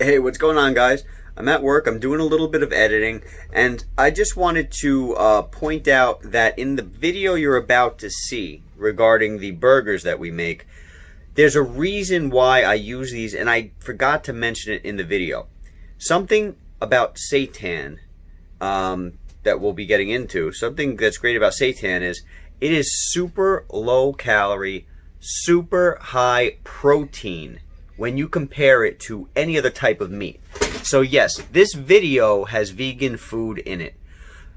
Hey, what's going on, guys? I'm at work, I'm doing a little bit of editing, and I just wanted to point out that in the video you're about to see regarding the burgers that we make, there's a reason why I use these, and I forgot to mention it in the video. Something about seitan that we'll be getting into, something that's great about seitan is it is super low calorie, super high protein when you compare it to any other type of meat. So yes, this video has vegan food in it.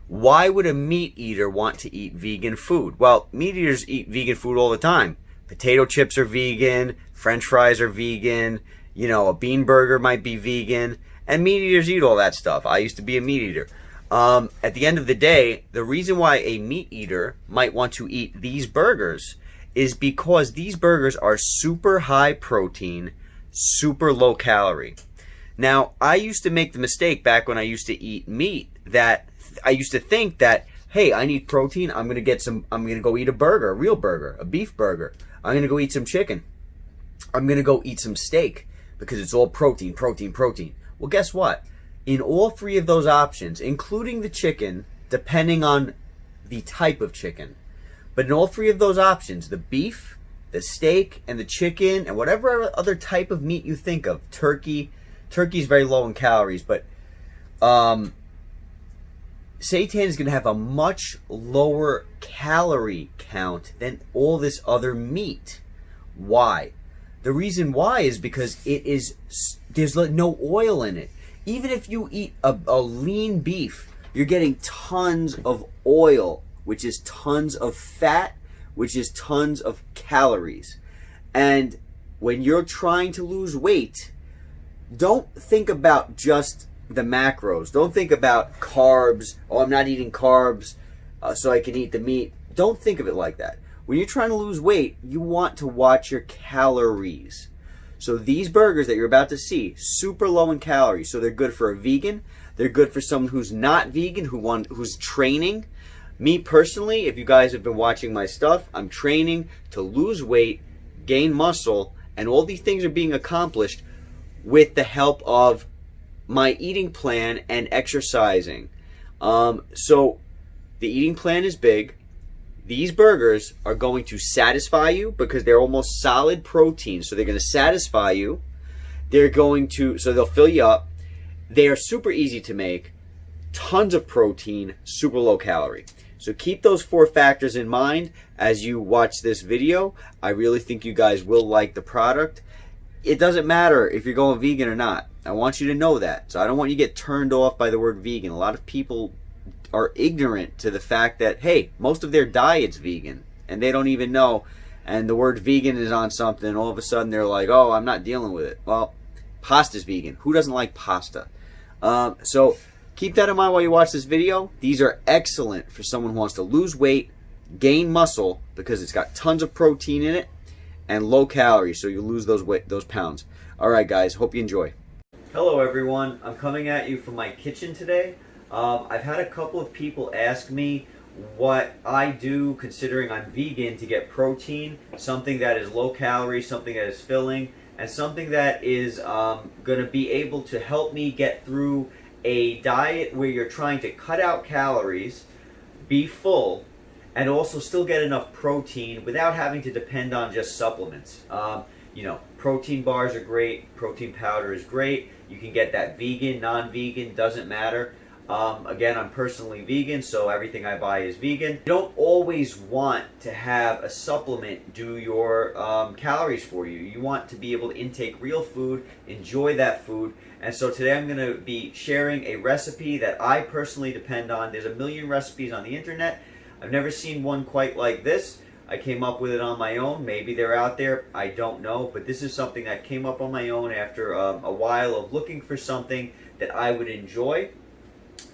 Why would a meat eater want to eat vegan food? Well, meat eaters eat vegan food all the time. Potato chips are vegan, French fries are vegan, you know, a bean burger might be vegan, and meat eaters eat all that stuff. I used to be a meat eater. At the end of the day, the reason why a meat eater might want to eat these burgers is because these burgers are super high protein, super low calorie. Now, I used to make the mistake back when I used to eat meat that I used to think that, hey, I need protein, I'm going to go eat a burger, a real burger, a beef burger. I'm going to go eat some chicken. I'm going to go eat some steak because it's all protein, protein, protein. Well, guess what? In all three of those options, including the chicken, depending on the type of chicken, but in all three of those options, the beef, the steak, and the chicken, and whatever other type of meat you think of, turkey is very low in calories, but seitan is going to have a much lower calorie count than all this other meat. Why? The reason why is because there's no oil in it. Even if you eat a lean beef, you're getting tons of oil, which is tons of fat, which is tons of calories. And when you're trying to lose weight, don't think about just the macros. Don't think about carbs. Oh, I'm not eating carbs so I can eat the meat. Don't think of it like that. When you're trying to lose weight, you want to watch your calories. So these burgers that you're about to see, super low in calories. So they're good for a vegan. They're good for someone who's not vegan, who's training. Me personally, if you guys have been watching my stuff, I'm training to lose weight, gain muscle, and all these things are being accomplished with the help of my eating plan and exercising. So the eating plan is big. These burgers are going to satisfy you because they're almost solid protein. So they're going to satisfy you. So they'll fill you up. They are super easy to make. Tons of protein, super low calorie. So keep those four factors in mind as you watch this video. I really think you guys will like the product. It doesn't matter if you're going vegan or not. I want you to know that. So I don't want you to get turned off by the word vegan. A lot of people are ignorant to the fact that, hey, most of their diet's vegan and they don't even know. And the word vegan is on something and all of a sudden they're like, oh, I'm not dealing with it. Well, pasta's vegan. Who doesn't like pasta? So keep that in mind while you watch this video. These are excellent for someone who wants to lose weight, gain muscle, because it's got tons of protein in it and low calories, so you lose those pounds. All right, guys, hope you enjoy. Hello, everyone. I'm coming at you from my kitchen today. I've had a couple of people ask me what I do, considering I'm vegan, to get protein, something that is low calorie, something that is filling, and something that is going to be able to help me get through a diet where you're trying to cut out calories, be full, and also still get enough protein without having to depend on just supplements. You know, protein bars are great, protein powder is great. You can get that vegan, non-vegan, doesn't matter. Again, I'm personally vegan, so everything I buy is vegan. You don't always want to have a supplement do your calories for you. You want to be able to intake real food, enjoy that food. And so today I'm going to be sharing a recipe that I personally depend on. There's a million recipes on the internet. I've never seen one quite like this. I came up with it on my own. Maybe they're out there. I don't know. But this is something that came up on my own after a while of looking for something that I would enjoy.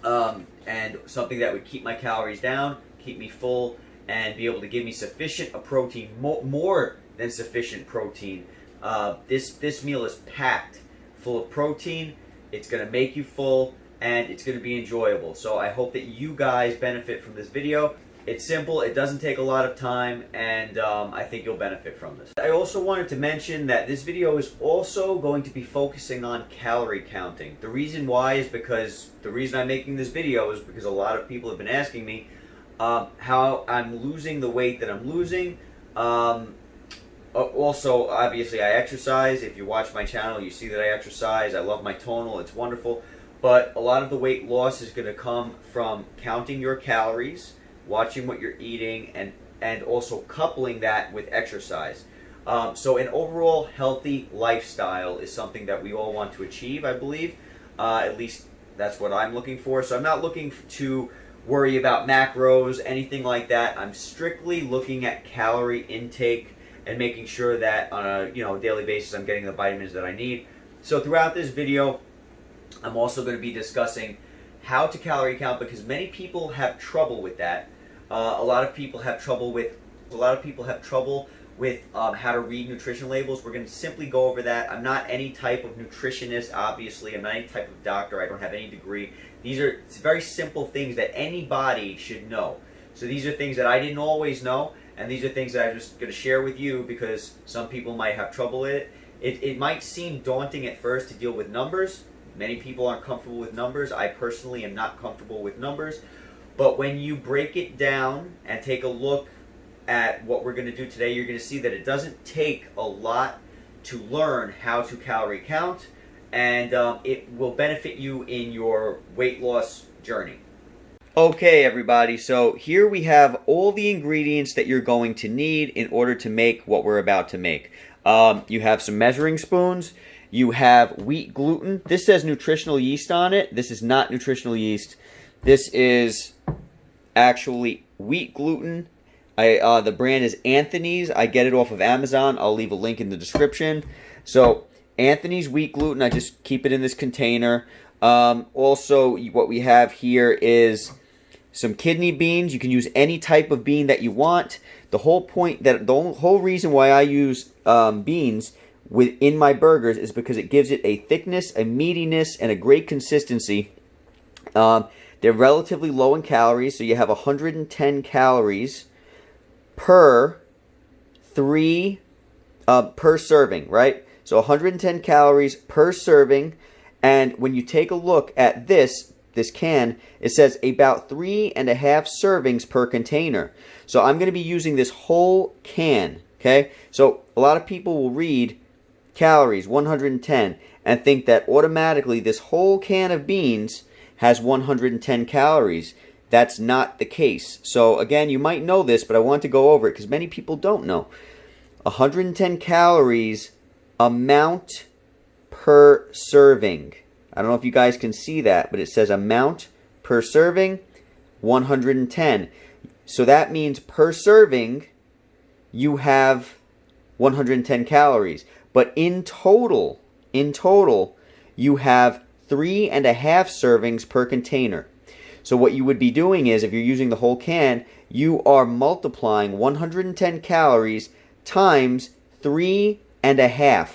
And something that would keep my calories down, keep me full, and be able to give me sufficient protein, more than sufficient protein. This meal is packed full of protein. It's going to make you full, and it's going to be enjoyable. So I hope that you guys benefit from this video. It's simple, it doesn't take a lot of time, and I think you'll benefit from this. I also wanted to mention that this video is also going to be focusing on calorie counting. The reason why is because, the reason I'm making this video is because a lot of people have been asking me how I'm losing the weight that I'm losing. Also, obviously, I exercise. If you watch my channel, you see that I exercise. I love my tonal, it's wonderful. But a lot of the weight loss is going to come from counting your calories, watching what you're eating, and also coupling that with exercise. So an overall healthy lifestyle is something that we all want to achieve, I believe. At least that's what I'm looking for. So I'm not looking to worry about macros, anything like that. I'm strictly looking at calorie intake and making sure that on a daily basis I'm getting the vitamins that I need. So throughout this video, I'm also going to be discussing how to calorie count, because many people have trouble with that. A lot of people have trouble with how to read nutrition labels. We're going to simply go over that. I'm not any type of nutritionist, obviously. I'm not any type of doctor. I don't have any degree. These are very simple things that anybody should know. So these are things that I didn't always know, and these are things that I'm just going to share with you because some people might have trouble with it. It might seem daunting at first to deal with numbers. Many people aren't comfortable with numbers. I personally am not comfortable with numbers. But when you break it down and take a look at what we're going to do today, you're going to see that it doesn't take a lot to learn how to calorie count, and it will benefit you in your weight loss journey. Okay, everybody, so here we have all the ingredients that you're going to need in order to make what we're about to make. You have some measuring spoons. You have wheat gluten. This says nutritional yeast on it. This is not nutritional yeast. This is actually wheat gluten. The brand is Anthony's. I get it off of Amazon. I'll leave a link in the description. So Anthony's wheat gluten. I just keep it in this container. Also, what we have here is some kidney beans. You can use any type of bean that you want. The whole reason why I use beans within my burgers is because it gives it a thickness, a meatiness, and a great consistency. They're relatively low in calories, so you have 110 calories per serving, right? So 110 calories per serving, and when you take a look at this can, it says about 3.5 servings per container. So I'm going to be using this whole can, okay? So a lot of people will read calories, 110, and think that automatically this whole can of beans has 110 calories. That's not the case. So again, you might know this, but I want to go over it because many people don't know. 110 calories amount per serving. I don't know if you guys can see that, but it says amount per serving, 110. So that means per serving, you have 110 calories. But in total, you have 3.5 servings per container. So what you would be doing is, if you're using the whole can, you are multiplying 110 calories times 3.5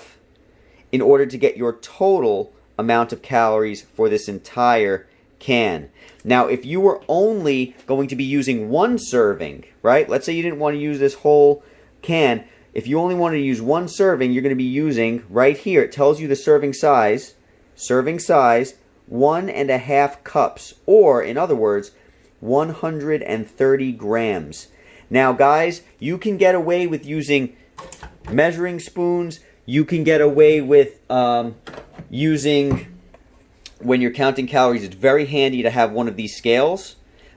in order to get your total amount of calories for this entire can. Now, if you were only going to be using one serving, right? Let's say you didn't want to use this whole can. If you only wanted to use one serving, you're going to be using, right here, it tells you the serving size, 1.5 cups, or in other words, 130 grams. Now, guys, you can get away with using measuring spoons. You can get away with using, when you're counting calories, it's very handy to have one of these scales.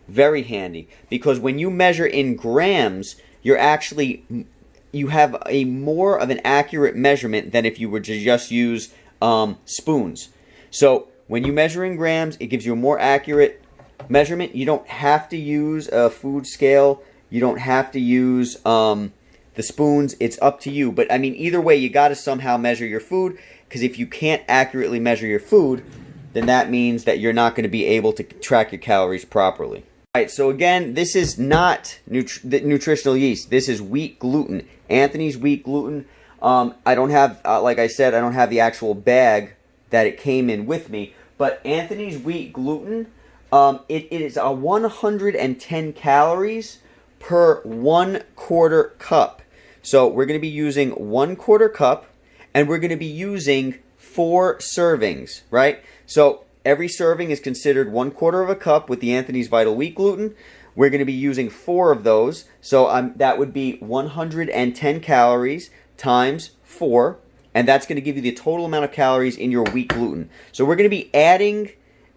Very handy. Because when you measure in grams, you have a more of an accurate measurement than if you were to just use spoons. So when you measure in grams, it gives you a more accurate measurement. You don't have to use a food scale. You don't have to use the spoons. It's up to you. But I mean, either way, you got to somehow measure your food, because if you can't accurately measure your food, then that means that you're not going to be able to track your calories properly. All right, so again, this is not nutritional yeast. This is wheat gluten. Anthony's wheat gluten. I don't have, like I said, I don't have the actual bag that it came in with me. But Anthony's wheat gluten, It is a 110 calories per 1/4 cup. So we're going to be using 1/4 cup, and we're going to be using 4 servings, right? So every serving is considered 1/4 of a cup with the Anthony's Vital Wheat gluten. We're going to be using 4 of those. So that would be 110 calories times 4, and that's going to give you the total amount of calories in your wheat gluten. So we're going to be adding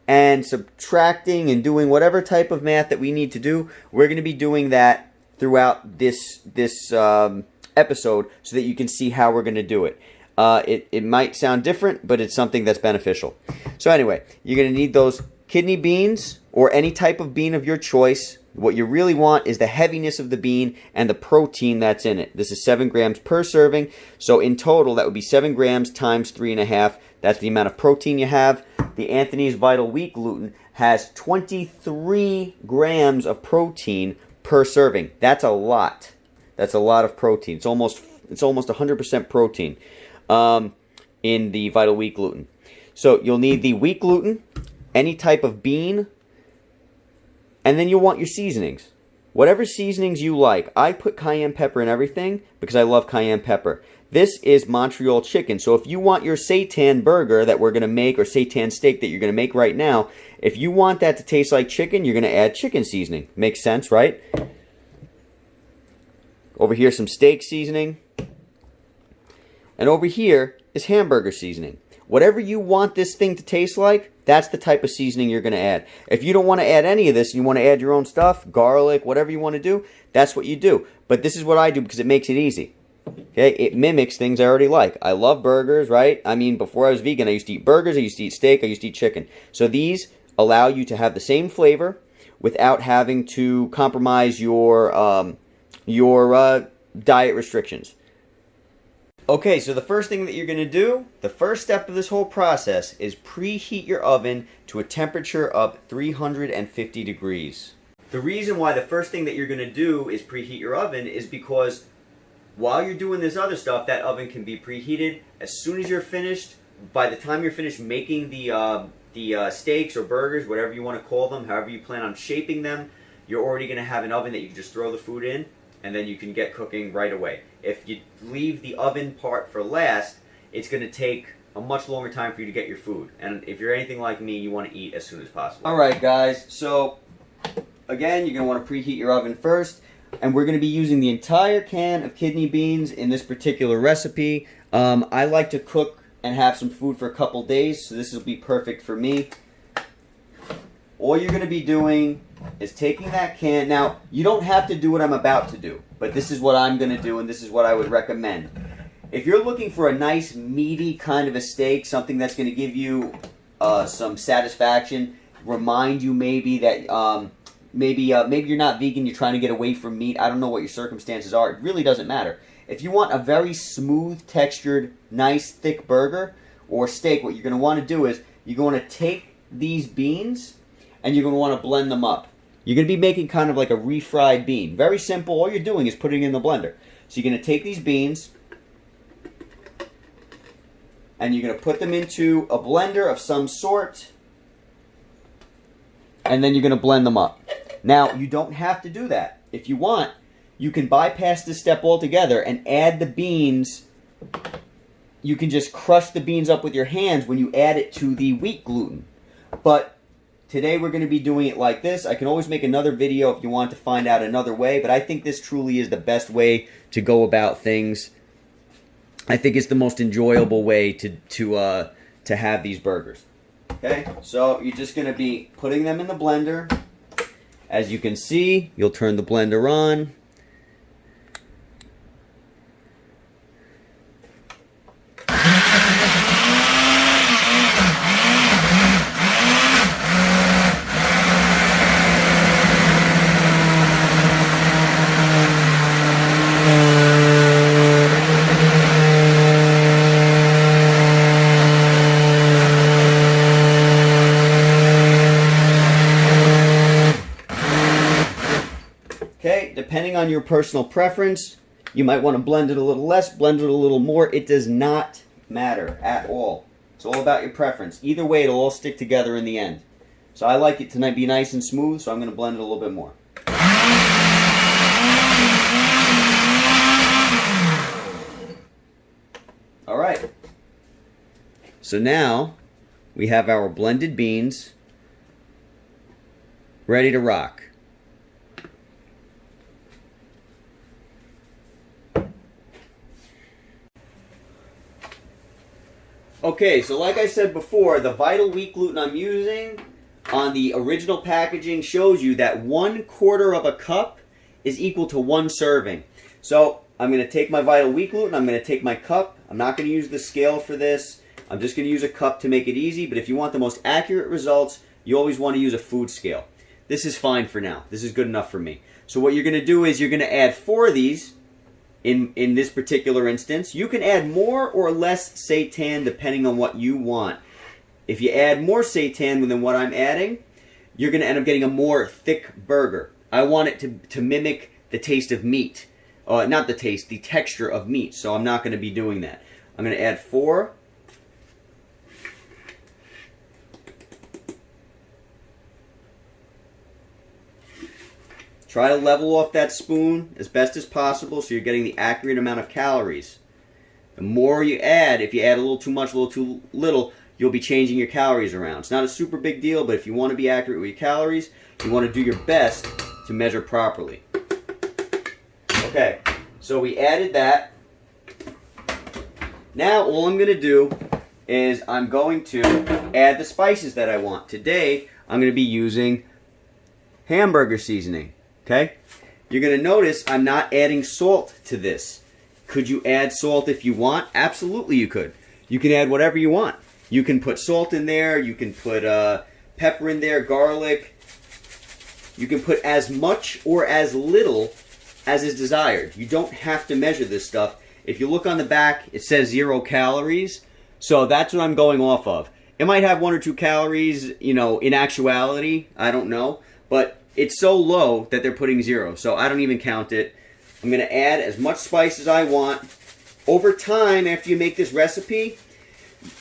and subtracting and doing whatever type of math that we need to do. We're going to be doing that throughout this episode so that you can see how we're going to do it. It might sound different, but it's something that's beneficial. So anyway, you're going to need those kidney beans or any type of bean of your choice. What you really want is the heaviness of the bean and the protein that's in it. This is 7 grams per serving. So in total, that would be 7 grams times 3.5. That's the amount of protein you have. The Anthony's Vital Wheat gluten has 23 grams of protein per serving. That's a lot. That's a lot of protein. It's almost 100% protein in the Vital Wheat gluten. So you'll need the wheat gluten, any type of bean, and then you'll want your seasonings. Whatever seasonings you like. I put cayenne pepper in everything because I love cayenne pepper. This is Montreal chicken. So if you want your seitan burger that we're going to make, or seitan steak that you're going to make right now, if you want that to taste like chicken, you're going to add chicken seasoning. Makes sense, right? Over here, some steak seasoning. And over here is hamburger seasoning. Whatever you want this thing to taste like, that's the type of seasoning you're going to add. If you don't want to add any of this, you want to add your own stuff, garlic, whatever you want to do, that's what you do. But this is what I do because it makes it easy. Okay, it mimics things I already like. I love burgers, right? I mean, before I was vegan, I used to eat burgers, I used to eat steak, I used to eat chicken. So these allow you to have the same flavor without having to compromise your diet restrictions. Okay, so the first thing that you're going to do, the first step of this whole process, is preheat your oven to a temperature of 350 degrees. The reason why the first thing that you're going to do is preheat your oven is because while you're doing this other stuff, that oven can be preheated. As soon as you're finished, by the time you're finished making the steaks or burgers, whatever you want to call them, however you plan on shaping them, you're already going to have an oven that you can just throw the food in, and then you can get cooking right away. If you leave the oven part for last, it's going to take a much longer time for you to get your food. And if you're anything like me, you want to eat as soon as possible. Alright guys, so again, you're going to want to preheat your oven first. And we're going to be using the entire can of kidney beans in this particular recipe. I like to cook and have some food for a couple days, so this will be perfect for me. All you're going to be doing is taking that can. Now, you don't have to do what I'm about to do, but this is what I'm going to do, and this is what I would recommend. If you're looking for a nice, meaty kind of a steak, something that's going to give you some satisfaction, remind you maybe that maybe you're not vegan, you're trying to get away from meat. I don't know what your circumstances are. It really doesn't matter. If you want a very smooth textured, nice, thick burger or steak, what you're going to want to do is you're going to take these beans and you're going to want to blend them up. You're going to be making kind of like a refried bean. Very simple. All you're doing is putting it in the blender. So you're going to take these beans and you're going to put them into a blender of some sort, and then you're going to blend them up. Now, you don't have to do that. If you want, you can bypass this step altogether and add the beans. You can just crush the beans up with your hands when you add it to the wheat gluten. But today we're going to be doing it like this. I can always make another video if you want to find out another way, but I think this truly is the best way to go about things. I think it's the most enjoyable way to have these burgers. Okay, so you're just going to be putting them in the blender. As you can see, you'll turn the blender on. Okay, depending on your personal preference, you might want to blend it a little less, blend it a little more. It does not matter at all. It's all about your preference. Either way, it'll all stick together in the end. So I like it to be nice and smooth, so I'm going to blend it a little bit more. All right. So now we have our blended beans ready to rock. Okay, so like I said before, the Vital Wheat Gluten I'm using on the original packaging shows you that 1/4 of a cup is equal to 1 serving. So I'm going to take my Vital Wheat Gluten, I'm going to take my cup. I'm not going to use the scale for this. I'm just going to use a cup to make it easy, but if you want the most accurate results, you always want to use a food scale. This is fine for now. This is good enough for me. So what you're going to do is you're going to add 4 of these. In this particular instance, you can add more or less seitan depending on what you want. If you add more seitan than what I'm adding, you're going to end up getting a more thick burger. I want it to mimic the taste of meat. Not the taste, the texture of meat. So I'm not going to be doing that. I'm going to add 4. Try to level off that spoon as best as possible so you're getting the accurate amount of calories. The more you add, if you add a little too much, a little too little, you'll be changing your calories around. It's not a super big deal, but if you want to be accurate with your calories, you want to do your best to measure properly. Okay, so we added that. Now all I'm going to do is I'm going to add the spices that I want. Today, I'm going to be using hamburger seasoning. Okay? You're going to notice I'm not adding salt to this. Could you add salt if you want? Absolutely you could. You can add whatever you want. You can put salt in there. You can put pepper in there, garlic. You can put as much or as little as is desired. You don't have to measure this stuff. If you look on the back, it says 0 calories. So that's what I'm going off of. It might have 1 or 2 calories, you know, in actuality. I don't know. But it's so low that they're putting 0, so I don't even count it. I'm going to add as much spice as I want. Over time, after you make this recipe,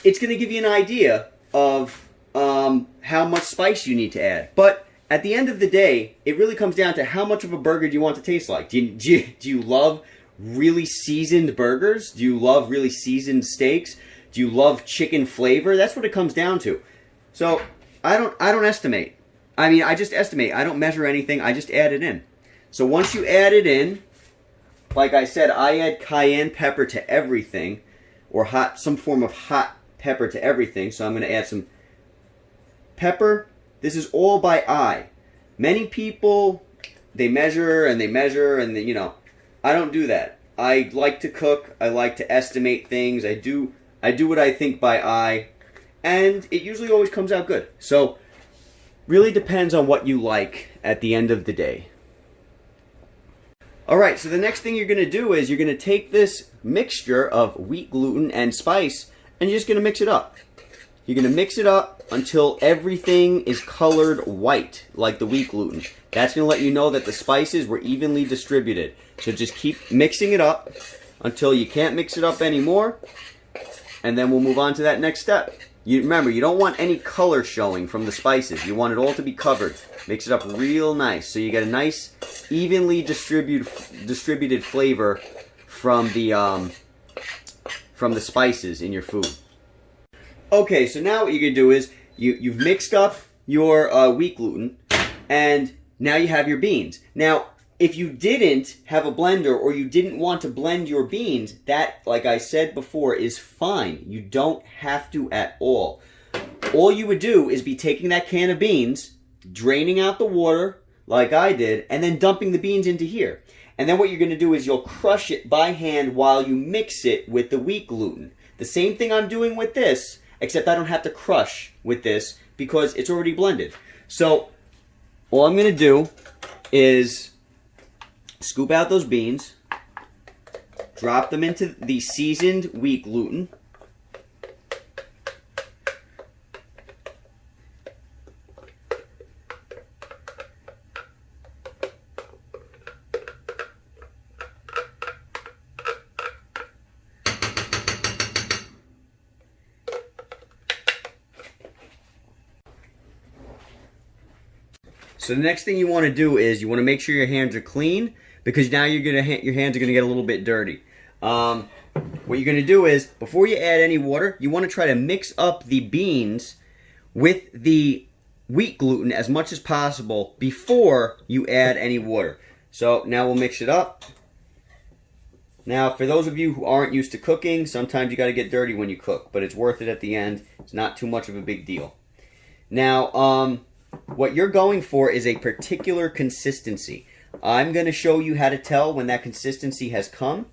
it's going to give you an idea of how much spice you need to add. But at the end of the day, it really comes down to how much of a burger do you want to taste like. Do you love really seasoned burgers? Do you love really seasoned steaks? Do you love chicken flavor? That's what it comes down to. So I don't estimate. I just estimate. I don't measure anything. I just add it in. So once you add it in, like I said, I add cayenne pepper to everything, or some form of hot pepper to everything. So I'm going to add some pepper. This is all by eye. Many people, they measure and they, you know, I don't do that. I like to cook. I like to estimate things. I do what I think by eye, and it usually always comes out good. So really depends on what you like at the end of the day. Alright, so the next thing you're going to do is you're going to take this mixture of wheat gluten and spice and you're just going to mix it up. You're going to mix it up until everything is colored white, like the wheat gluten. That's going to let you know that the spices were evenly distributed. So just keep mixing it up until you can't mix it up anymore, and then we'll move on to that next step. Remember, you don't want any color showing from the spices. You want it all to be covered. Mix it up real nice so you get a nice, evenly distributed flavor from the spices in your food. Okay, so now what you're going to do is you've mixed up your wheat gluten, and now you have your beans. Now, if you didn't have a blender or you didn't want to blend your beans, that, like I said before, is fine. You don't have to at all. All you would do is be taking that can of beans, draining out the water, like I did, and then dumping the beans into here. And then what you're going to do is you'll crush it by hand while you mix it with the wheat gluten. The same thing I'm doing with this, except I don't have to crush with this because it's already blended. So all I'm going to do is scoop out those beans, drop them into the seasoned wheat gluten, So the next thing you want to do is you want to make sure your hands are clean, because now your hands are going to get a little bit dirty. What you're going to do is, before you add any water, you want to try to mix up the beans with the wheat gluten as much as possible before you add any water. So now we'll mix it up. Now, for those of you who aren't used to cooking, sometimes you got to get dirty when you cook, but it's worth it at the end. It's not too much of a big deal. Now, what you're going for is a particular consistency. I'm going to show you how to tell when that consistency has come.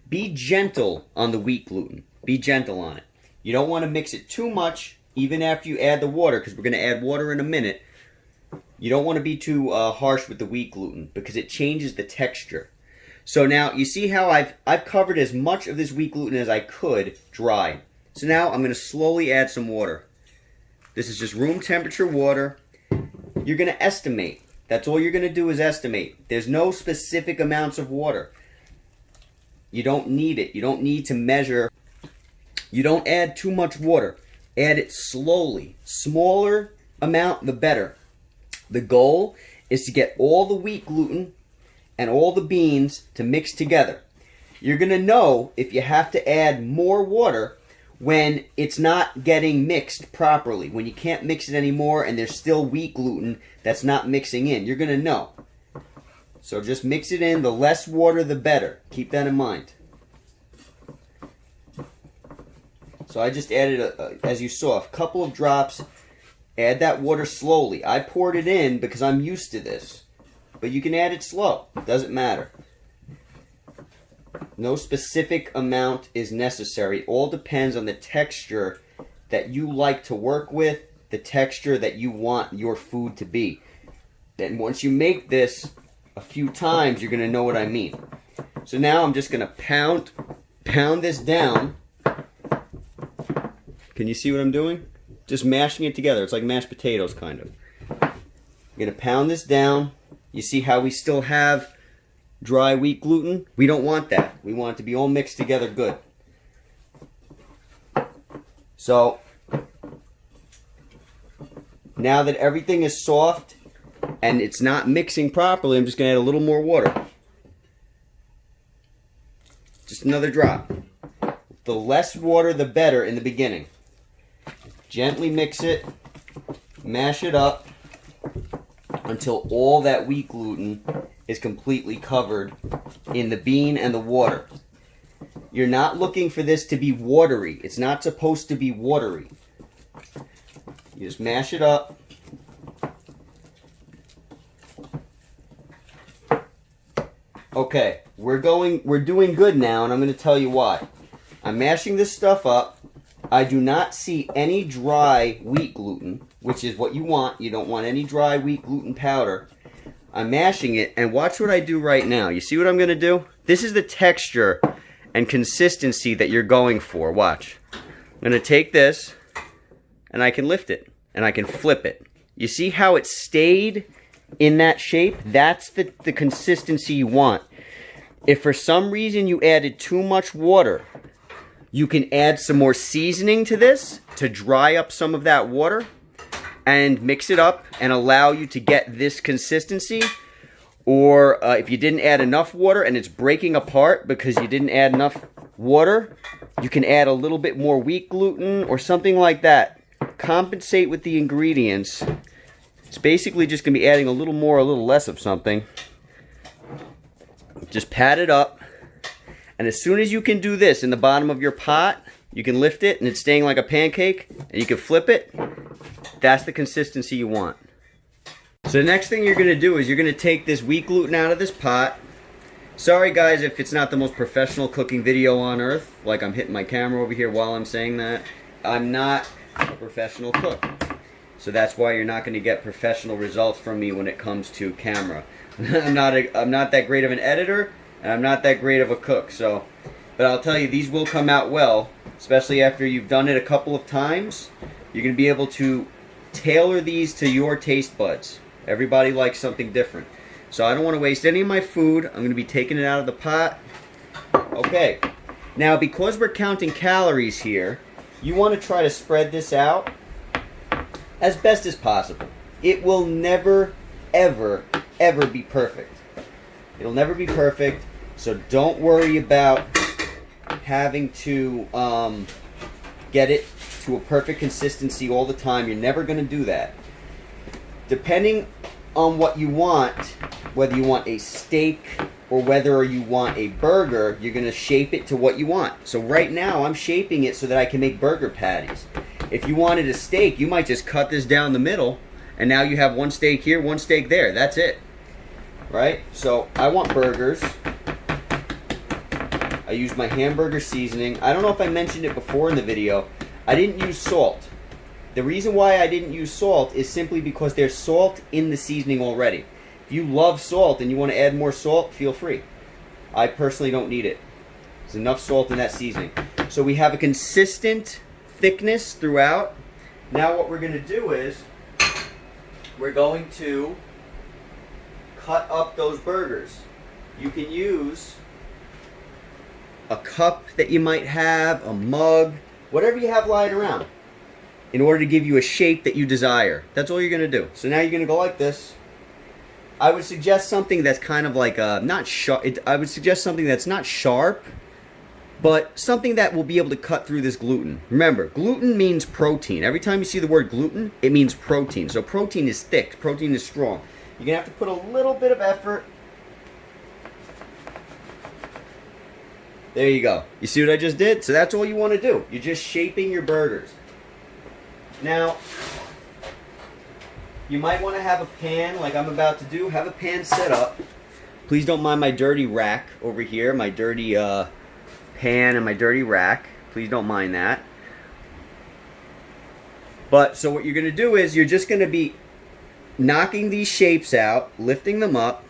Be gentle on the wheat gluten. Be gentle on it. You don't want to mix it too much, even after you add the water, because we're going to add water in a minute. You don't want to be too harsh with the wheat gluten, because it changes the texture. So now, you see how I've covered as much of this wheat gluten as I could dry. So now I'm going to slowly add some water. This is just room temperature water. You're going to estimate. That's all you're going to do is estimate. There's no specific amounts of water. You don't need it. You don't need to measure. You don't add too much water. Add it slowly. Smaller amount, the better. The goal is to get all the wheat gluten and all the beans to mix together. You're going to know if you have to add more water when it's not getting mixed properly. When you can't mix it anymore and there's still wheat gluten that's not mixing in. You're going to know. So just mix it in. The less water, the better. Keep that in mind. So I just added, as you saw, a couple of drops. Add that water slowly. I poured it in because I'm used to this. But you can add it slow. It doesn't matter. No specific amount is necessary. It all depends on the texture that you like to work with, the texture that you want your food to be. Then once you make this a few times, you're going to know what I mean. So now I'm just going to pound this down. Can you see what I'm doing? Just mashing it together. It's like mashed potatoes, kind of. I'm going to pound this down. You see how we still have dry wheat gluten? We don't want that. We want it to be all mixed together good. So, now that everything is soft and it's not mixing properly, I'm just going to add a little more water. Just another drop. The less water, the better in the beginning. Gently mix it, mash it up until all that wheat gluten is completely covered in the bean and the water. You're not looking for this to be watery. It's not supposed to be watery. You just mash it up. Okay, we're doing good now, and I'm going to tell you why. I'm mashing this stuff up. I do not see any dry wheat gluten, which is what you want. You don't want any dry wheat gluten powder. I'm mashing it, and watch what I do right now. You see what I'm going to do? This is the texture and consistency that you're going for. Watch. I'm going to take this, and I can lift it, and I can flip it. You see how it stayed in that shape? That's the consistency you want. If for some reason you added too much water, you can add some more seasoning to this to dry up some of that water and mix it up and allow you to get this consistency. Or if you didn't add enough water and it's breaking apart because you didn't add enough water, you can add a little bit more wheat gluten or something like that. Compensate with the ingredients. It's basically just going to be adding a little more, a little less of something. Just pat it up. And as soon as you can do this in the bottom of your pot, you can lift it and it's staying like a pancake, and you can flip it. That's the consistency you want. So the next thing you're going to do is you're going to take this wheat gluten out of this pot. Sorry guys if it's not the most professional cooking video on earth, like I'm hitting my camera over here while I'm saying that. I'm not a professional cook. So that's why you're not going to get professional results from me when it comes to camera. I'm not that great of an editor, and I'm not that great of a cook. So, but I'll tell you, these will come out well, especially after you've done it a couple of times. You're going to be able to tailor these to your taste buds. Everybody likes something different. So I don't want to waste any of my food. I'm going to be taking it out of the pot. Okay. Now, because we're counting calories here, you want to try to spread this out as best as possible. It will never ever, ever be perfect. It'll never be perfect, so don't worry about having to get it to a perfect consistency all the time. You're never going to do that. Depending on what you want, whether you want a steak or whether you want a burger, you're going to shape it to what you want. So right now, I'm shaping it so that I can make burger patties. If you wanted a steak, you might just cut this down the middle, and now you have one steak here, one steak there. That's it. Right? So I want burgers. I use my hamburger seasoning. I don't know if I mentioned it before in the video. I didn't use salt. The reason why I didn't use salt is simply because there's salt in the seasoning already. If you love salt and you want to add more salt, feel free. I personally don't need it. There's enough salt in that seasoning. So we have a consistent thickness throughout. Now what we're going to do is we're going to cut up those burgers. You can use a cup that you might have, a mug, whatever you have lying around, in order to give you a shape that you desire. That's all you're going to do. So now you're going to go like this. I would suggest something that's kind of like not sharp. I would suggest something that's not sharp, but something that will be able to cut through this gluten. Remember, gluten means protein. Every time you see the word gluten, it means protein. So protein is thick. Protein is strong. You're going to have to put a little bit of effort. There you go. You see what I just did? So that's all you want to do. You're just shaping your burgers. Now, you might want to have a pan like I'm about to do. Have a pan set up. Please don't mind my dirty rack over here. My dirty pan and my dirty rack. Please don't mind that. But, so what you're going to do is you're just going to be knocking these shapes out, lifting them up,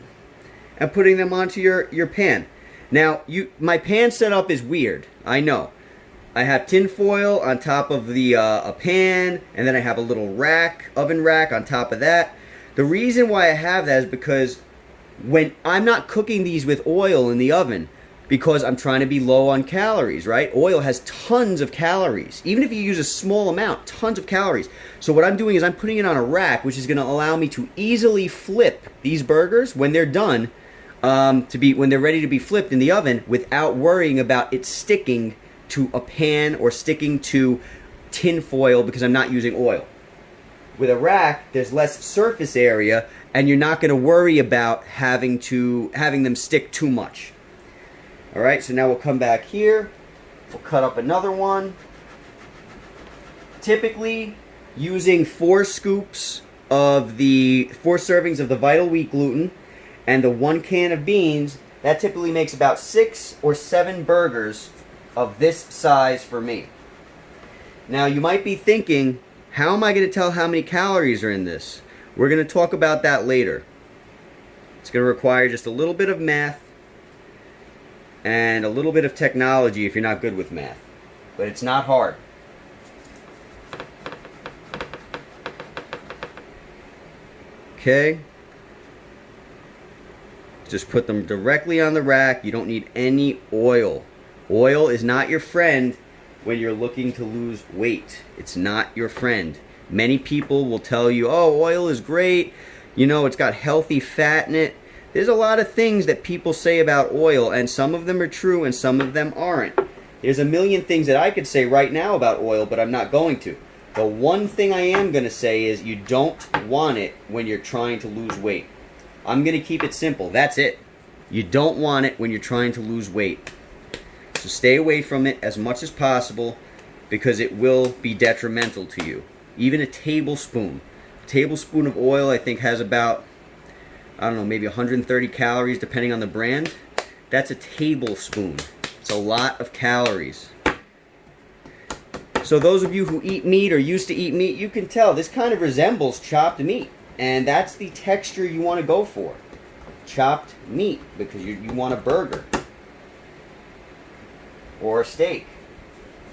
and putting them onto your pan. Now, my pan setup is weird. I know. I have tin foil on top of the a pan, and then I have a little rack, oven rack on top of that. The reason why I have that is because when I'm not cooking these with oil in the oven, because I'm trying to be low on calories, right? Oil has tons of calories. Even if you use a small amount, tons of calories. So what I'm doing is I'm putting it on a rack, which is going to allow me to easily flip these burgers when they're done, when they're ready to be flipped in the oven, without worrying about it sticking to a pan or sticking to tin foil because I'm not using oil. With a rack, there's less surface area, and you're not going to worry about having them stick too much. All right, so now we'll come back here. We'll cut up another one. Typically, using 4 servings of the Vital Wheat gluten and the 1 can of beans, that typically makes about 6 or 7 burgers of this size for me. Now, you might be thinking, how am I going to tell how many calories are in this? We're going to talk about that later. It's going to require just a little bit of math and a little bit of technology if you're not good with math. But it's not hard. Okay. Just put them directly on the rack. You don't need any oil. Oil is not your friend when you're looking to lose weight. It's not your friend. Many people will tell you, oh, oil is great. You know, it's got healthy fat in it. There's a lot of things that people say about oil, and some of them are true and some of them aren't. There's a million things that I could say right now about oil, but I'm not going to. The one thing I am going to say is you don't want it when you're trying to lose weight. I'm going to keep it simple. That's it. You don't want it when you're trying to lose weight. So stay away from it as much as possible because it will be detrimental to you. Even a tablespoon. A tablespoon of oil, I think, has about, I don't know, maybe 130 calories depending on the brand. That's a tablespoon. It's a lot of calories. So those of you who eat meat or used to eat meat, you can tell this kind of resembles chopped meat. And that's the texture you want to go for. Chopped meat, because you want a burger. Or a steak.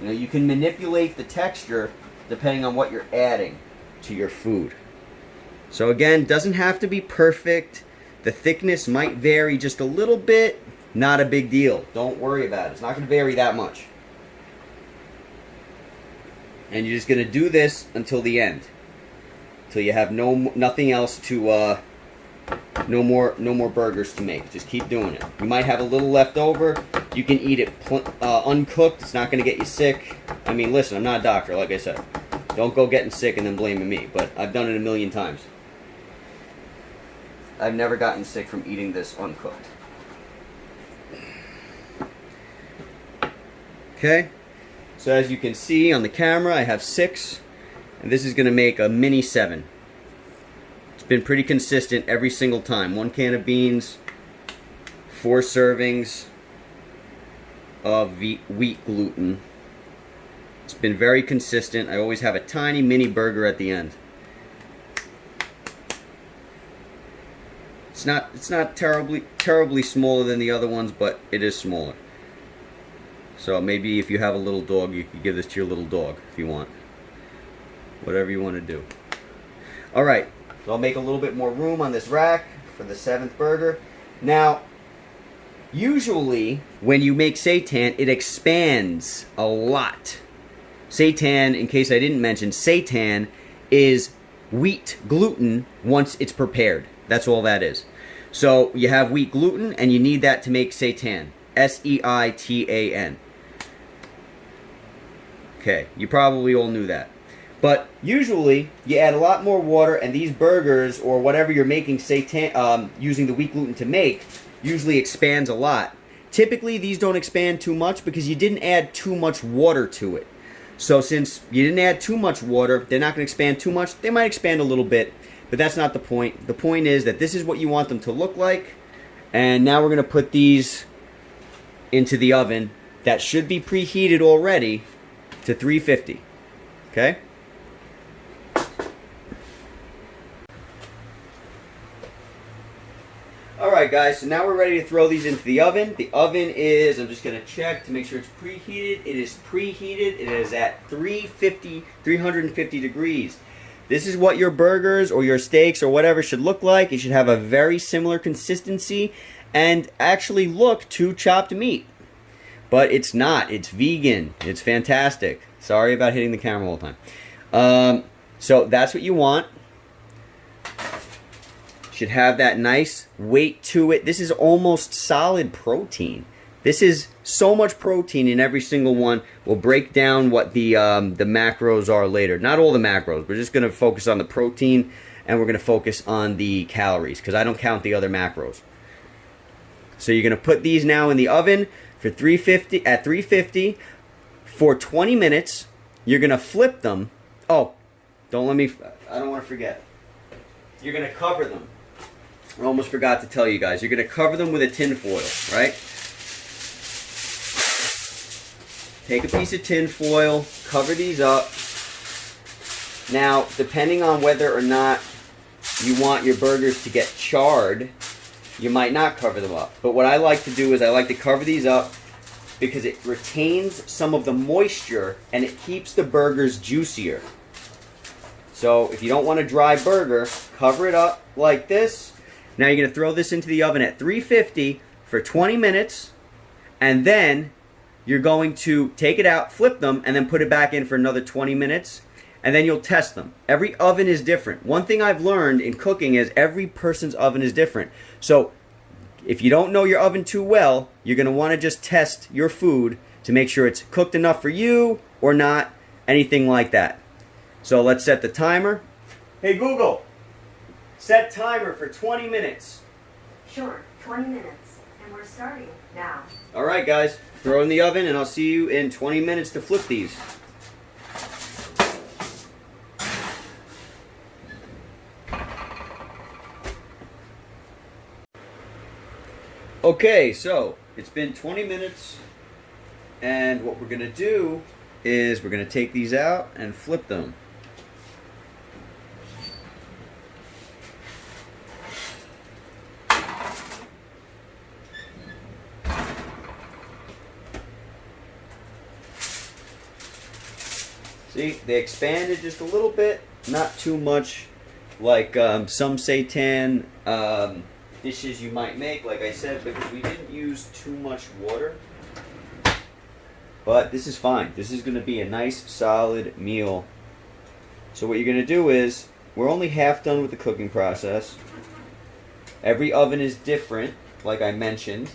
You know, you can manipulate the texture depending on what you're adding to your food. So again, doesn't have to be perfect. The thickness might vary just a little bit. Not a big deal. Don't worry about it. It's not going to vary that much. And you're just going to do this until the end. Until you have nothing else to no more burgers to make. Just keep doing it. You might have a little left over. You can eat it uncooked. It's not going to get you sick. I mean, listen, I'm not a doctor, like I said. Don't go getting sick and then blaming me, but I've done it a million times. I've never gotten sick from eating this uncooked. Okay, so as you can see on the camera, I have 6, and this is going to make a mini 7. It's been pretty consistent every single time. 1 can of beans, 4 servings of wheat gluten. It's been very consistent. I always have a tiny mini burger at the end. It's not terribly smaller than the other ones, but it is smaller. So maybe if you have a little dog, you could give this to your little dog if you want. Whatever you want to do. Alright, so I'll make a little bit more room on this rack for the 7th burger. Now, usually when you make seitan, it expands a lot. Seitan, in case I didn't mention, seitan is wheat gluten once it's prepared. That's all that is. So you have wheat gluten, and you need that to make seitan. S-E-I-T-A-N. Okay, you probably all knew that. But usually, you add a lot more water, and these burgers, or whatever you're making seitan, using the wheat gluten to make, usually expands a lot. Typically, these don't expand too much because you didn't add too much water to it. So since you didn't add too much water, they're not going to expand too much. They might expand a little bit, but that's not the point. The point is that this is what you want them to look like. And now we're going to put these into the oven that should be preheated already to 350. Okay? Alright guys, so now we're ready to throw these into the oven. The oven is, I'm just going to check to make sure it's preheated. It is preheated. It is at 350 degrees. This is what your burgers or your steaks or whatever should look like. It should have a very similar consistency and actually look to chopped meat. But it's not. It's vegan. It's fantastic. Sorry about hitting the camera all the time. So that's what you want. Should have that nice weight to it. This is almost solid protein. This is so much protein in every single one. We'll break down what the macros are later. Not all the macros. We're just going to focus on the protein, and we're going to focus on the calories because I don't count the other macros. So you're going to put these now in the oven for 350 for 20 minutes. You're going to flip them. Oh, I don't want to forget. You're going to cover them. I almost forgot to tell you guys. You're going to cover them with a tin foil, right? Take a piece of tin foil, cover these up. Now, depending on whether or not you want your burgers to get charred, you might not cover them up. But what I like to do is I like to cover these up because it retains some of the moisture and it keeps the burgers juicier. So if you don't want a dry burger, cover it up like this. Now you're going to throw this into the oven at 350 for 20 minutes, and then you're going to take it out, flip them, and then put it back in for another 20 minutes, and then you'll test them. Every oven is different. One thing I've learned in cooking is every person's oven is different. So if you don't know your oven too well, you're going to want to just test your food to make sure it's cooked enough for you or not, anything like that. So let's set the timer. Hey Google, set timer for 20 minutes. Sure, 20 minutes. And we're starting now. Alright guys, throw in the oven and I'll see you in 20 minutes to flip these. Okay, so it's been 20 minutes and what we're going to do is we're going to take these out and flip them. See, they expanded just a little bit, not too much like some seitan dishes you might make, like I said, because we didn't use too much water. But this is fine. This is going to be a nice, solid meal. So what you're going to do is, we're only half done with the cooking process. Every oven is different, like I mentioned.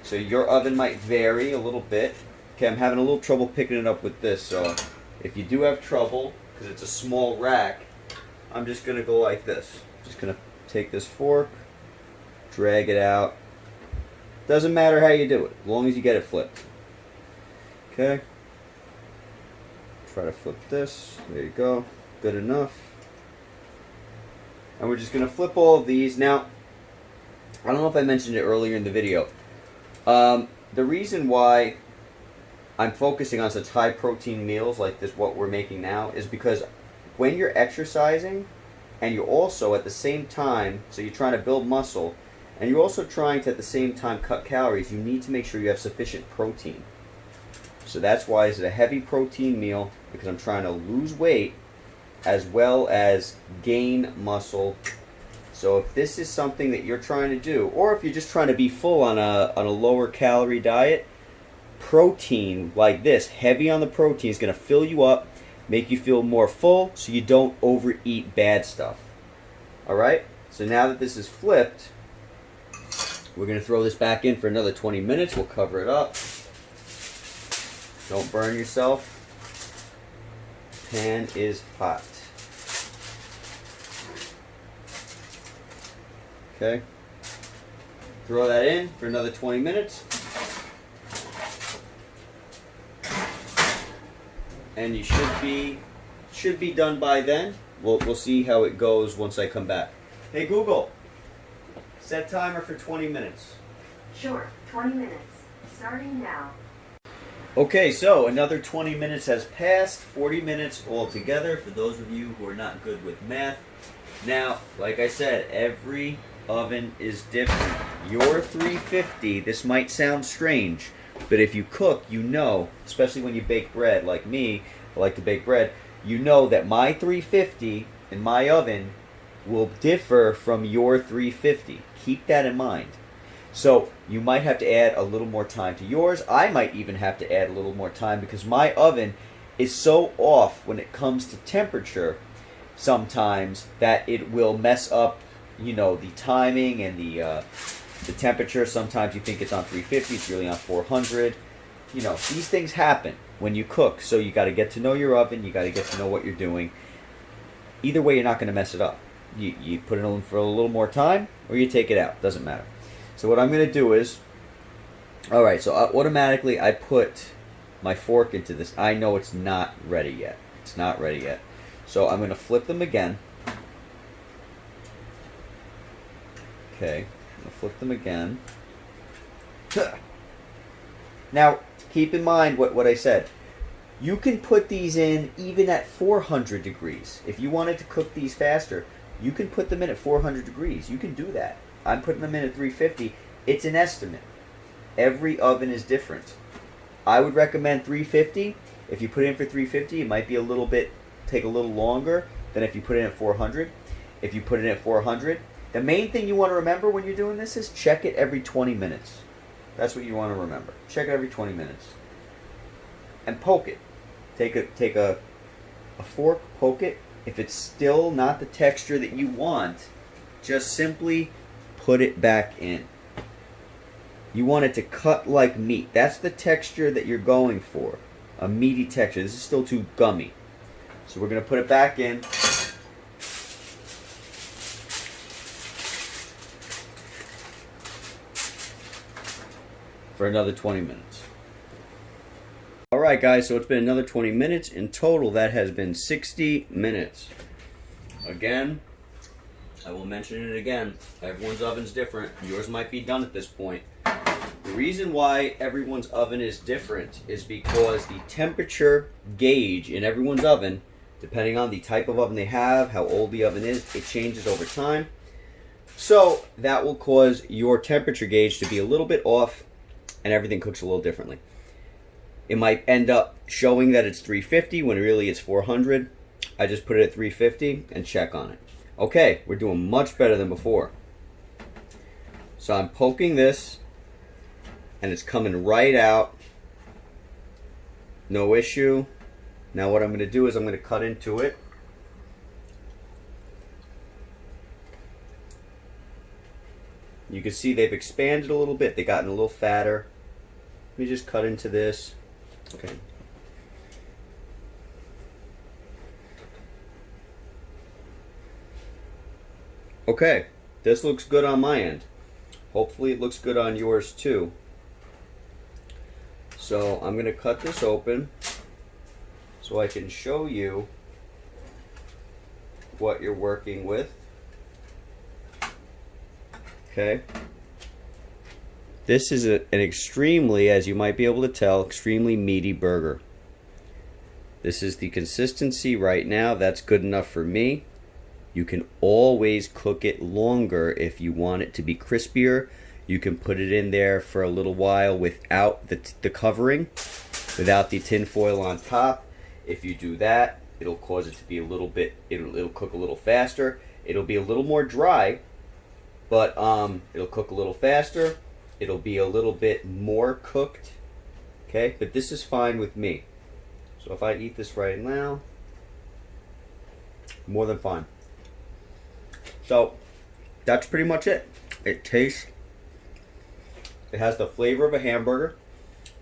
So your oven might vary a little bit. Okay, I'm having a little trouble picking it up with this, so if you do have trouble, because it's a small rack, I'm just going to go like this. Just going to take this fork, drag it out. Doesn't matter how you do it, as long as you get it flipped. Okay. Try to flip this. There you go. Good enough. And we're just going to flip all of these. Now, I don't know if I mentioned it earlier in the video. The reason why I'm focusing on such high protein meals like this, what we're making now, is because when you're exercising and you're also at the same time, so you're trying to build muscle, and you're also trying to at the same time cut calories, you need to make sure you have sufficient protein. So that's why it's a heavy protein meal, because I'm trying to lose weight as well as gain muscle. So if this is something that you're trying to do, or if you're just trying to be full on a lower calorie diet, protein like this, heavy on the protein, is going to fill you up, make you feel more full, so you don't overeat bad stuff. Alright, so now that this is flipped, we're going to throw this back in for another 20 minutes. We'll cover it up. Don't burn yourself. Pan is hot. Okay. Throw that in for another 20 minutes. And you should be done by then. We'll see how it goes once I come back. Hey Google, set timer for 20 minutes. Sure, 20 minutes. Starting now. Okay, so another 20 minutes has passed, 40 minutes altogether for those of you who are not good with math. Now, like I said, every oven is different. Your 350, this might sound strange, but if you cook, you know, especially when you bake bread, like me, I like to bake bread, you know that my 350 in my oven will differ from your 350. Keep that in mind. So you might have to add a little more time to yours. I might even have to add a little more time because my oven is so off when it comes to temperature sometimes that it will mess up, you know, the timing and the temperature. Sometimes you think it's on 350, it's really on 400. You know, these things happen when you cook. So you got to get to know your oven. You got to get to know what you're doing. Either way, you're not going to mess it up. You put it in for a little more time or you take it out. Doesn't matter. So what I'm going to do is, alright, so automatically I put my fork into this. I know it's not ready yet. It's not ready yet. So I'm going to flip them again. Okay, I'm going to flip them again. Now, keep in mind what I said. You can put these in even at 400 degrees. If you wanted to cook these faster, you can put them in at 400 degrees. You can do that. I'm putting them in at 350. It's an estimate. Every oven is different. I would recommend 350. If you put it in for 350, it might be take a little longer than if you put it in at 400. If you put it in at 400, the main thing you want to remember when you're doing this is check it every 20 minutes. That's what you want to remember. Check it every 20 minutes. And poke it. Take a fork, poke it. If it's still not the texture that you want, just simply put it back in. You want it to cut like meat. That's the texture that you're going for. A meaty texture. This is still too gummy. So we're going to put it back in. For another 20 minutes. Alright guys, so it's been another 20 minutes. In total, that has been 60 minutes. Again, I will mention it again. Everyone's oven's different. Yours might be done at this point. The reason why everyone's oven is different is because the temperature gauge in everyone's oven, depending on the type of oven they have, how old the oven is, it changes over time. So that will cause your temperature gauge to be a little bit off and everything cooks a little differently. It might end up showing that it's 350 when really it's 400. I just put it at 350 and check on it. Okay, we're doing much better than before. So I'm poking this and it's coming right out. No issue. Now what I'm going to do is I'm going to cut into it. You can see they've expanded a little bit. They've gotten a little fatter. Let me just cut into this. Okay. Okay, this looks good on my end. Hopefully it looks good on yours too. So I'm going to cut this open so I can show you what you're working with. Okay. This is an extremely, as you might be able to tell, extremely meaty burger. This is the consistency right now. That's good enough for me. You can always cook it longer if you want it to be crispier. You can put it in there for a little while without the covering, without the tin foil on top. If you do that, it'll cause it to be a little bit, it'll cook a little faster. It'll be a little more dry, but it'll cook a little faster. It'll be a little bit more cooked. Okay, but this is fine with me. So if I eat this right now, more than fine. So that's pretty much it. It has the flavor of a hamburger.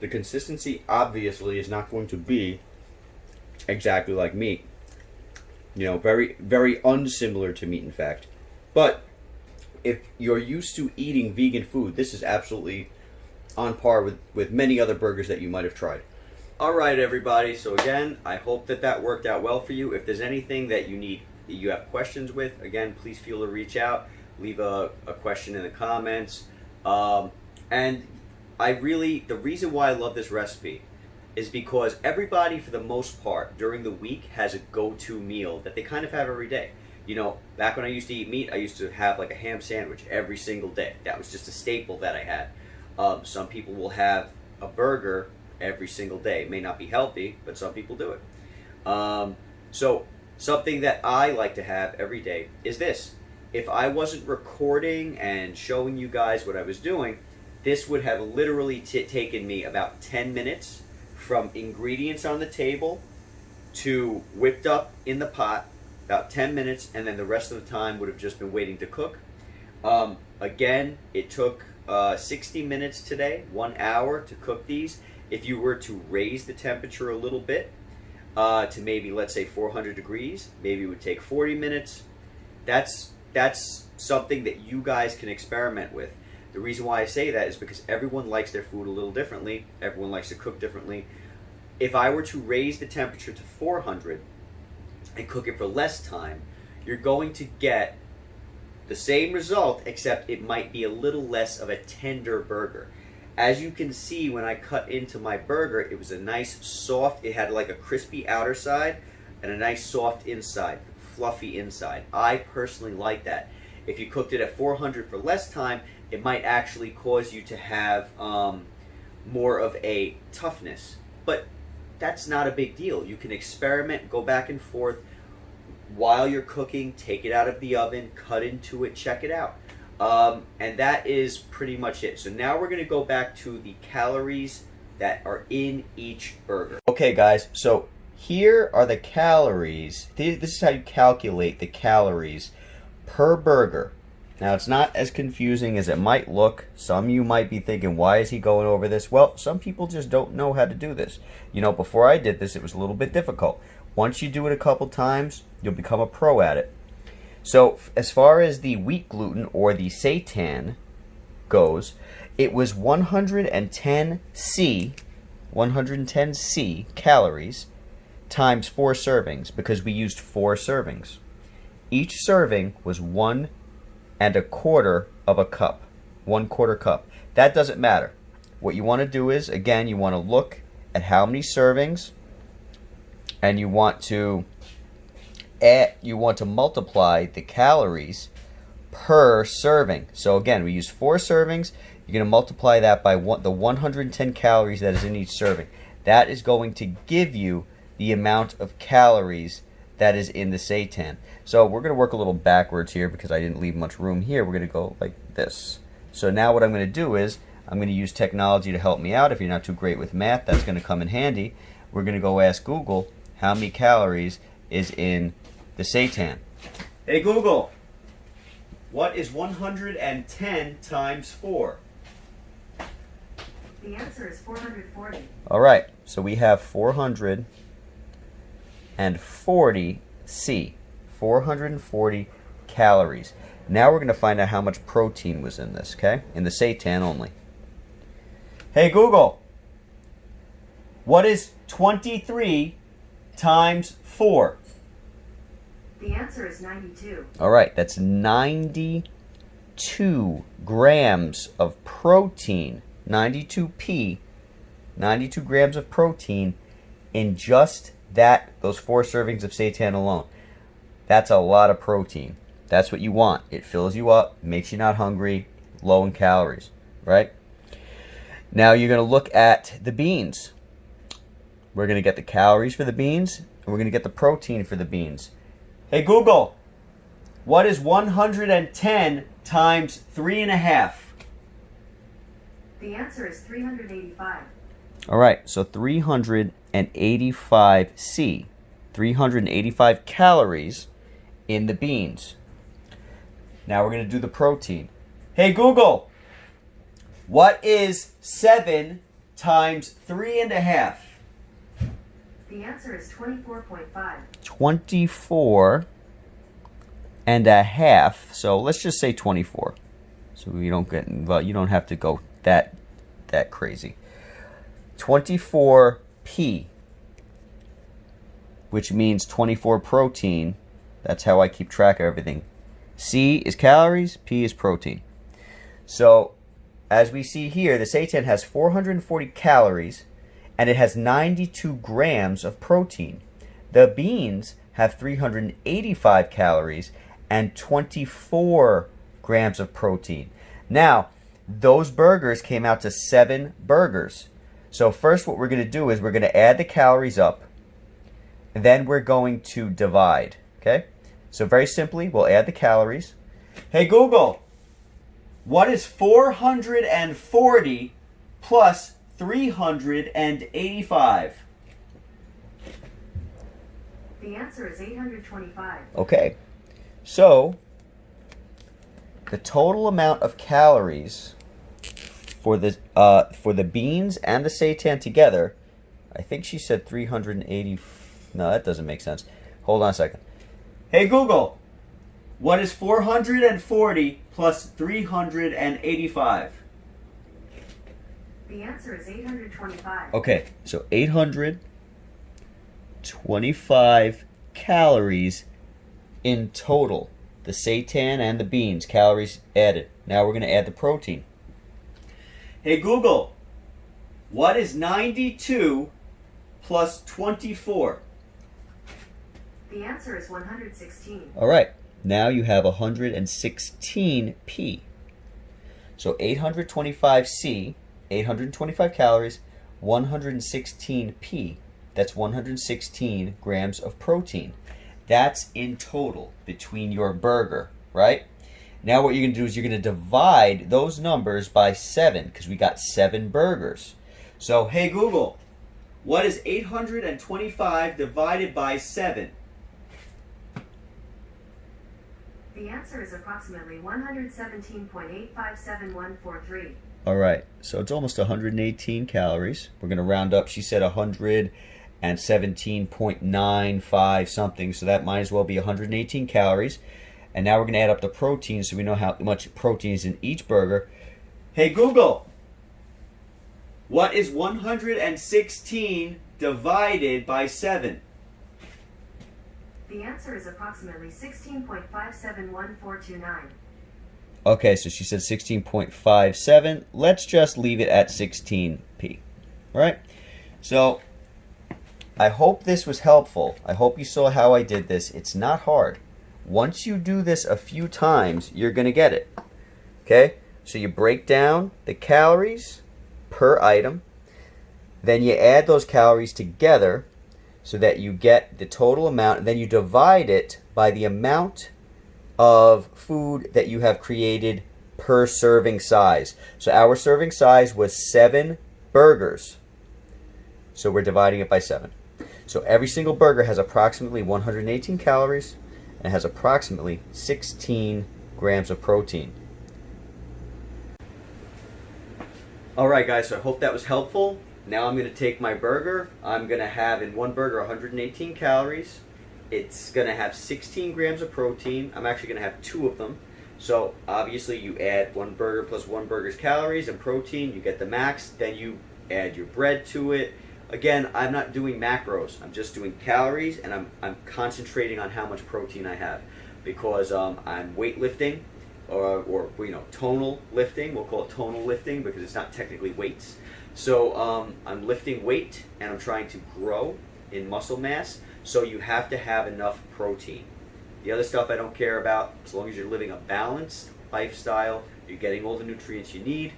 The consistency obviously is not going to be exactly like meat. You know, very, very unsimilar to meat, in fact. But if you're used to eating vegan food, this is absolutely on par with many other burgers that you might have tried. Alright everybody, so again, I hope that worked out well for you. If there's anything that you have questions with, again, please feel to reach out. Leave a question in the comments. And the reason why I love this recipe is because everybody, for the most part, during the week has a go-to meal that they kind of have every day. You know, back when I used to eat meat, I used to have like a ham sandwich every single day. That was just a staple that I had. Some people will have a burger every single day. It may not be healthy, but some people do it. So something that I like to have every day is this. If I wasn't recording and showing you guys what I was doing, this would have literally taken me about 10 minutes from ingredients on the table to whipped up in the pot, about 10 minutes, and then the rest of the time would have just been waiting to cook. Again, it took 60 minutes today, 1 hour to cook these. If you were to raise the temperature a little bit to maybe, let's say, 400 degrees, maybe it would take 40 minutes. That's something that you guys can experiment with. The reason why I say that is because everyone likes their food a little differently. Everyone likes to cook differently. If I were to raise the temperature to 400 and cook it for less time, you're going to get the same result, except it might be a little less of a tender burger. As you can see, when I cut into my burger, it was a nice soft, it had like a crispy outer side and a nice soft inside, fluffy inside. I personally like that. If you cooked it at 400 for less time, it might actually cause you to have more of a toughness. But that's not a big deal. You can experiment, go back and forth while you're cooking, take it out of the oven, cut into it, check it out. And that is pretty much it. So now we're going to go back to the calories that are in each burger. Okay guys, so here are the calories. This is how you calculate the calories per burger. Now it's not as confusing as it might look. Some of you might be thinking, why is he going over this? Well, some people just don't know how to do this. You know, before I did this, it was a little bit difficult. Once you do it a couple times, you'll become a pro at it. So as far as the wheat gluten or the seitan goes, it was 110 calories times 4 servings, because we used 4 servings. Each serving was 1 1/4 of a cup, 1/4 cup. That doesn't matter. What you want to do is, again, you want to look at how many servings, and you want to multiply the calories per serving. So again, we use 4 servings. You're going to multiply that by the 110 calories that is in each serving. That is going to give you the amount of calories that is in the seitan. So we're going to work a little backwards here because I didn't leave much room here. We're going to go like this. So now what I'm going to do is I'm going to use technology to help me out. If you're not too great with math, that's going to come in handy. We're going to go ask Google how many calories is in the seitan. Hey Google, What is 110 times 4? The answer is 440. All right, so we have 440 C, 440 calories. Now we're going to find out how much protein was in this, okay? In the seitan only. Hey Google, what is 23 times 4? The answer is 92. All right, that's 92 grams of protein, 92 grams of protein in just those 4 servings of seitan alone. That's a lot of protein. That's what you want. It fills you up, makes you not hungry, low in calories, right? Now you're going to look at the beans. We're going to get the calories for the beans, and we're going to get the protein for the beans. Hey Google, what is 110 times 3.5? The answer is 385. All right, so 385 C, 385 calories in the beans. Now we're going to do the protein. Hey Google, what is 7 times 3.5? The answer is 24.5. 24 and a half. So let's just say 24. So you don't get, well, you don't have to go that crazy. 24 P, which means 24 protein. That's how I keep track of everything. C is calories, P is protein. So as we see here, the seitan has 440 calories and it has 92 grams of protein. The beans have 385 calories and 24 grams of protein. Now, those burgers came out to 7 burgers. So first what we're going to do is we're going to add the calories up, and then we're going to divide, okay? So very simply, we'll add the calories. Hey Google, what is 440 plus 385? The answer is 825. Okay, so the total amount of calories for the beans and the seitan together, I think she said 380. No, that doesn't make sense. Hold on a second. Hey Google, what is 440 plus 385? The answer is 825. Okay, so 825 calories in total. The seitan and the beans, calories added. Now we're going to add the protein. Hey Google, what is 92 plus 24? The answer is 116. All right, now you have 116 P. So 825 C, 825 calories, 116 P. That's 116 grams of protein. That's in total between your burger, right? Now what you're going to do is you're going to divide those numbers by 7 because we got 7 burgers. So, hey Google, what is 825 divided by 7? The answer is approximately 117.8574143. All right, so it's almost 118 calories. We're going to round up. She said 117.95 something, so that might as well be 118 calories. And now we're going to add up the protein so we know how much protein is in each burger. Hey Google, what is 116 divided by 7? The answer is approximately 16.571429. Okay, so she said 16.57. Let's just leave it at 16p. All right? So I hope this was helpful. I hope you saw how I did this. It's not hard. Once you do this a few times, you're going to get it. Okay? So you break down the calories per item. Then you add those calories together so that you get the total amount. And then you divide it by the amount of food that you have created per serving size. So our serving size was 7 burgers. So we're dividing it by 7. So every single burger has approximately 118 calories and has approximately 16 grams of protein. Alright guys, so I hope that was helpful. Now I'm going to take my burger. I'm going to have in one burger 118 calories. It's going to have 16 grams of protein. I'm actually going to have 2 of them. So obviously you add one burger plus one burger's calories and protein, you get the max, then you add your bread to it. Again, I'm not doing macros, I'm just doing calories, and I'm concentrating on how much protein I have, because I'm weightlifting, or you know, tonal lifting. We'll call it tonal lifting because it's not technically weights. So I'm lifting weight and I'm trying to grow in muscle mass, so you have to have enough protein. The other stuff I don't care about, as long as you're living a balanced lifestyle, you're getting all the nutrients you need,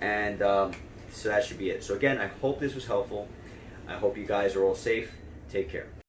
and so that should be it. So again, I hope this was helpful. I hope you guys are all safe. Take care.